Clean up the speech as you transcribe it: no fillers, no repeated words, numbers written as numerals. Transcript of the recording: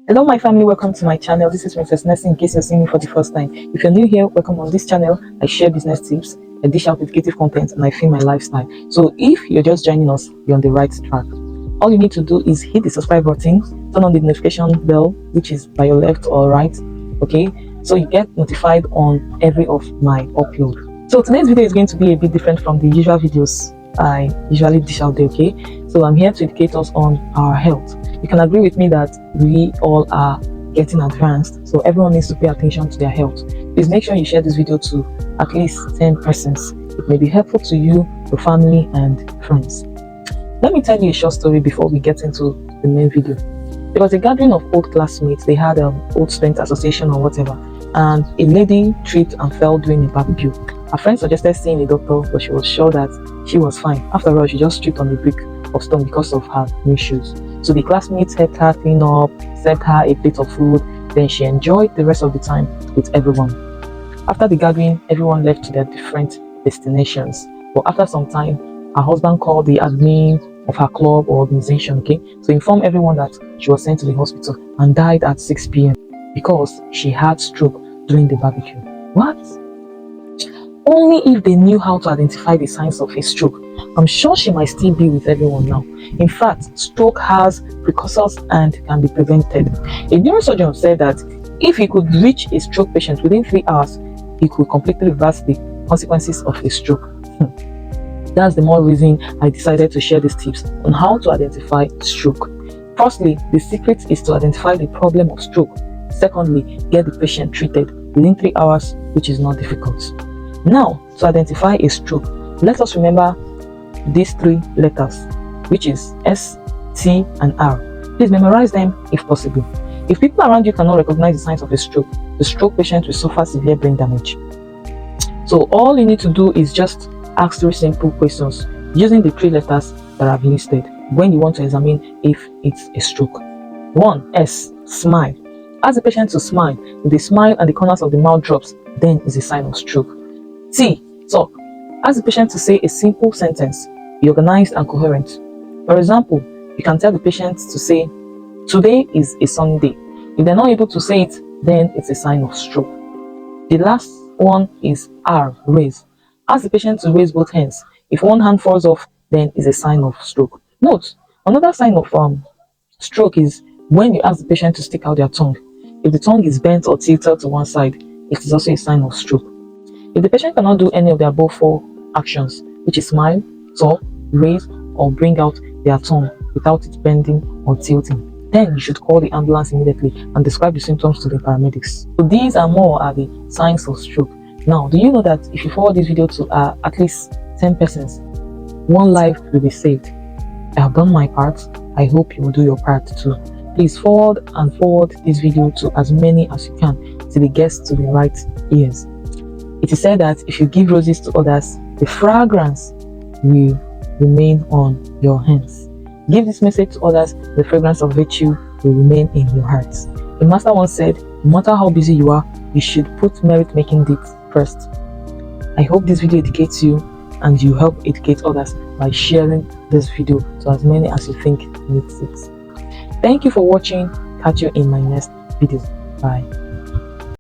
Hello my family, welcome to my channel. This is Princess Nessie in case you're seeing me for the first time. If you're new here, welcome. On this channel I share business tips, I dish out educative content, and I film my lifestyle. So if you're just joining us, you're on the right track. All you need to do is hit the subscribe button, turn on the notification bell, which is by your left or right, okay, so you get notified on every of my upload. So today's video is going to be a bit different from the usual videos I usually dish out there, okay. So I'm here to educate us on our health. You can agree with me that we all are getting advanced, so everyone needs to pay attention to their health. Please make sure you share this video to at least 10 persons. It may be helpful to you, your family, and friends. Let me tell you a short story before we get into the main video. There was a gathering of old classmates. They had an old student association or whatever, and a lady tripped and fell during a barbecue. Her friend suggested seeing a doctor, but she was sure that she was fine. After all, she just tripped on a brick of stone because of her new shoes. So the classmates helped her clean up, served her a plate of food, then she enjoyed the rest of the time with everyone. After the gathering, everyone left to their different destinations. But after some time, her husband called the admin of her club or organization, okay, to inform everyone that she was sent to the hospital and died at 6 p.m. because she had stroke during the barbecue. What? Only if they knew how to identify the signs of a stroke. I'm sure she might still be with everyone now. In fact, stroke has precursors and can be prevented. A neurosurgeon said that if he could reach a stroke patient within 3 hours, he could completely reverse the consequences of a stroke. That's the more reason I decided to share these tips on how to identify stroke. Firstly, the secret is to identify the problem of stroke. Secondly, get the patient treated within 3 hours, which is not difficult. Now, to identify a stroke, let us remember these 3 letters, which is S, T, and R. Please memorize them if possible. If people around you cannot recognize the signs of a stroke, the stroke patient will suffer severe brain damage. So all you need to do is just ask 3 simple questions using the 3 letters that I've listed when you want to examine if it's a stroke. 1. S. Smile. Ask the patient to smile. If they smile and the corners of the mouth drops, then it's a sign of stroke. T. Talk. Ask the patient to say a simple sentence. Be organized and coherent. For example, you can tell the patient to say, "Today is a sunny day." If they're not able to say it, then it's a sign of stroke. The last one is R. Raise. Ask the patient to raise both hands. If one hand falls off, then it's a sign of stroke. Note, another sign of stroke is when you ask the patient to stick out their tongue. If the tongue is bent or tilted to one side, it is also a sign of stroke. If the patient cannot do any of the above 4 actions, which is smile, talk, raise, or bring out their tongue without it bending or tilting, then you should call the ambulance immediately and describe the symptoms to the paramedics. So these and more are the signs of stroke. Now, do you know that if you forward this video to at least 10 persons, 1 life will be saved? I have done my part. I hope you will do your part too. Please forward this video to as many as you can till it gets to the right ears. It is said that if you give roses to others, the fragrance will remain on your hands. Give this message to others, the fragrance of virtue will remain in your hearts. The master once said, no matter how busy you are, you should put merit-making deeds first. I hope this video educates you and you help educate others by sharing this video to as many as you think needs it. Thank you for watching. Catch you in my next video. Bye.